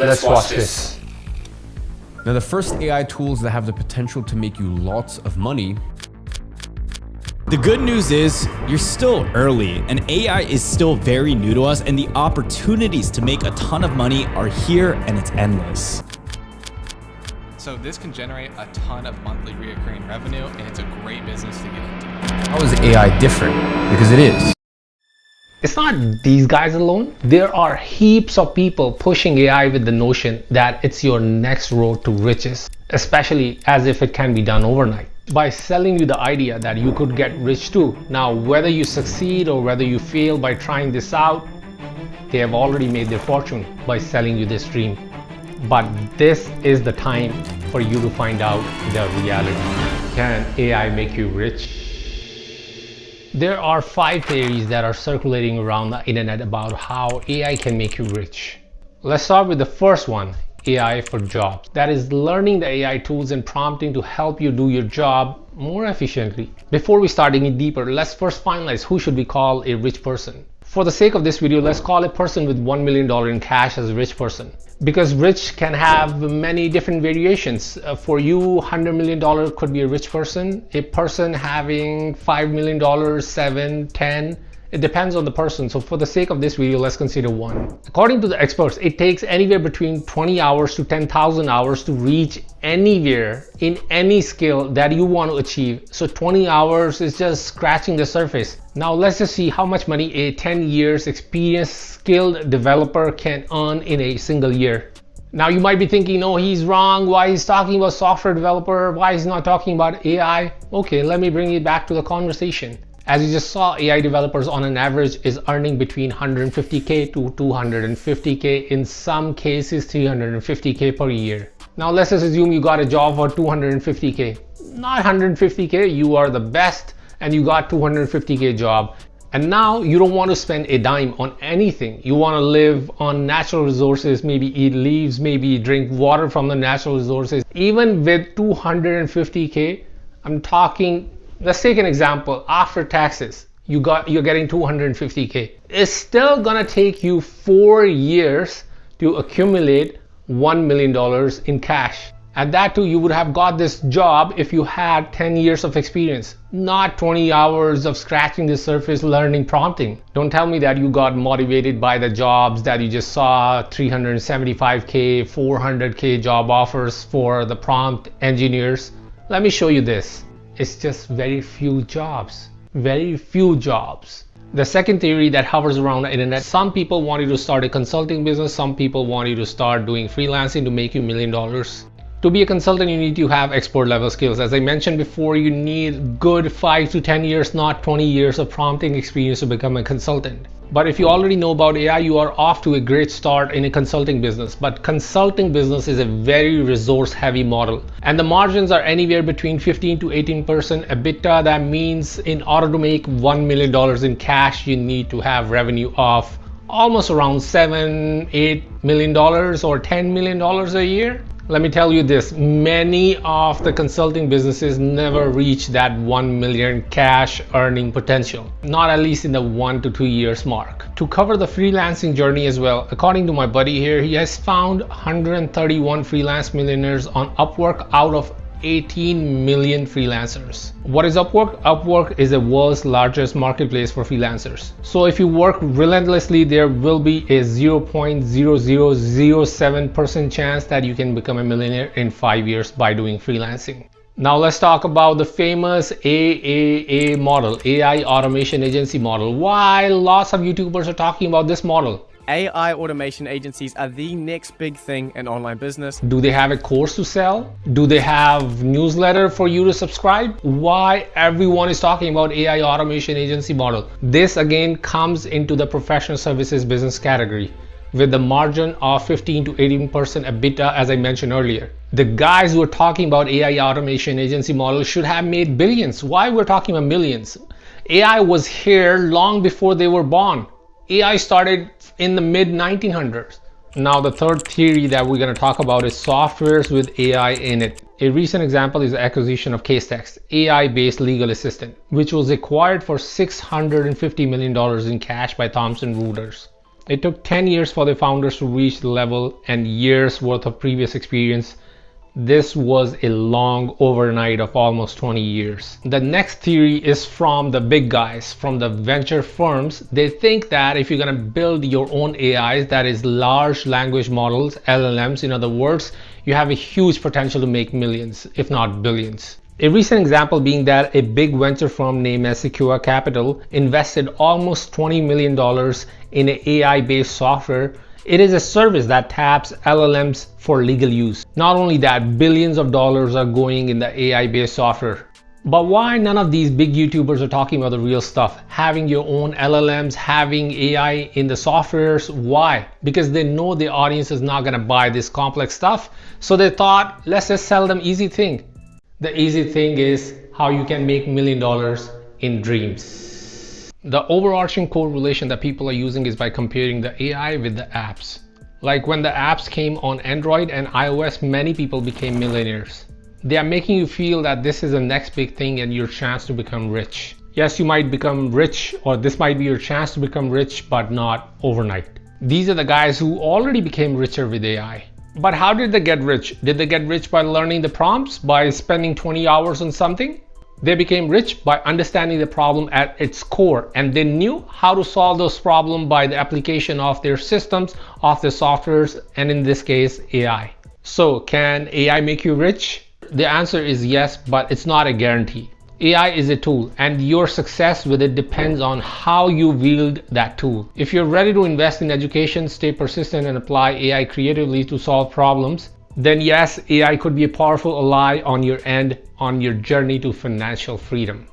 Let's watch this. Now, the first AI tools that have the potential to make you lots of money. The good news is you're still early and AI is still very new to us, and the opportunities to make a ton of money are here and it's endless. So this can generate a ton of monthly recurring revenue, and it's a great business to get into. How is AI different? Because it is. It's not these guys alone. There are heaps of people pushing AI with the notion that it's your next road to riches, especially as if it can be done overnight, by selling you the idea that you could get rich too. Now, whether you succeed or whether you fail by trying this out, they have already made their fortune by selling you this dream. But this is the time for you to find out the reality. Can AI make you rich? There are 5 theories that are circulating around the internet about how AI can make you rich. Let's start with the first one, AI for jobs. That is learning the AI tools and prompting to help you do your job more efficiently. Before we start digging deeper, let's first finalize who should we call a rich person. For the sake of this video, let's call a person with $1 million in cash as a rich person. Because rich can have many different variations. For you, $100 million could be a rich person. A person having $5 million, 7, 10, it depends on the person. So for the sake of this video, let's consider one. According to the experts, it takes anywhere between 20 hours to 10,000 hours to reach anywhere in any skill that you want to achieve. So 20 hours is just scratching the surface. Now let's just see how much money a 10 years experienced skilled developer can earn in a single year. Now you might be thinking, no, he's wrong. Why he's talking about software developer? Why he's not talking about AI? Okay, let me bring it back to the conversation. As you just saw, AI developers on an average is earning between 150K to 250K, in some cases 350K per year. Now let's just assume you got a job for 250K. Not 150K, you are the best and you got 250K job. And now you don't want to spend a dime on anything. You want to live on natural resources, maybe eat leaves, maybe drink water from the natural resources. Even with 250K, I'm talking, let's take an example. After taxes, you're getting 250K. It's still gonna take you 4 years to accumulate $1 million in cash. And that too, you would have got this job if you had 10 years of experience, not 20 hours of scratching the surface learning prompting. Don't tell me that you got motivated by the jobs that you just saw, 375K, 400K job offers for the prompt engineers. Let me show you this. It's just very few jobs. Very few jobs. The second theory that hovers around the internet, some people want you to start a consulting business, some people want you to start doing freelancing to make you $1 million. To be a consultant, you need to have expert level skills. As I mentioned before, you need good 5 to 10 years, not 20 years of prompting experience to become a consultant. But if you already know about AI, you are off to a great start in a consulting business. But consulting business is a very resource heavy model. And the margins are anywhere between 15 to 18% EBITDA. That means in order to make $1 million in cash, you need to have revenue of almost around $7-8 million or $10 million a year. Let me tell you this, many of the consulting businesses never reach that 1 million cash earning potential, not at least in the 1 to 2 years mark. To cover the freelancing journey as well, according to my buddy here, he has found 131 freelance millionaires on Upwork out of 18 million freelancers. What is Upwork? Upwork is the world's largest marketplace for freelancers. So if you work relentlessly, there will be a 0.0007% chance that you can become a millionaire in 5 years by doing freelancing. Now let's talk about the famous AAA model, AI automation agency model. Why lots of YouTubers are talking about this model? AI automation agencies are the next big thing in online business. Do they have a course to sell? Do they have newsletter for you to subscribe? Why everyone is talking about AI automation agency model? This again comes into the professional services business category with the margin of 15 to 18% EBITDA, as I mentioned earlier. The guys who are talking about AI automation agency model should have made billions. Why we're talking about millions? AI was here long before they were born. AI started in the mid 1900s. Now the third theory that we're going to talk about is softwares with AI in it. A recent example is the acquisition of CaseText, AI-based legal assistant, which was acquired for $650 million in cash by Thomson Reuters. It took 10 years for the founders to reach the level and years worth of previous experience. This was a long overnight of almost 20 years. The next theory is from the big guys, from the venture firms. They think that if you're going to build your own AIs, that is large language models, LLMs, in other words, you have a huge potential to make millions, if not billions. A recent example being that a big venture firm named as Secure Capital invested almost $20 million in an AI-based software. It is a service that taps LLMs for legal use. Not only that, billions of dollars are going in the AI-based software. But why none of these big YouTubers are talking about the real stuff? Having your own LLMs, having AI in the softwares. Why? Because they know the audience is not going to buy this complex stuff. So they thought, let's just sell them easy thing. The easy thing is how you can make $1 million in dreams. The overarching correlation that people are using is by comparing the AI with the apps. Like when the apps came on Android and iOS, many people became millionaires. They are making you feel that this is the next big thing and your chance to become rich. Yes, you might become rich, or this might be your chance to become rich, but not overnight. These are the guys who already became richer with AI. But how did they get rich? Did they get rich by learning the prompts, by spending 20 hours on something? They became rich by understanding the problem at its core, and they knew how to solve those problems by the application of their systems, of their softwares, and in this case, AI. So can AI make you rich? The answer is yes, but it's not a guarantee. AI is a tool, and your success with it depends on how you wield that tool. If you're ready to invest in education, stay persistent, and apply AI creatively to solve problems, then yes, AI could be a powerful ally on your end on your journey to financial freedom.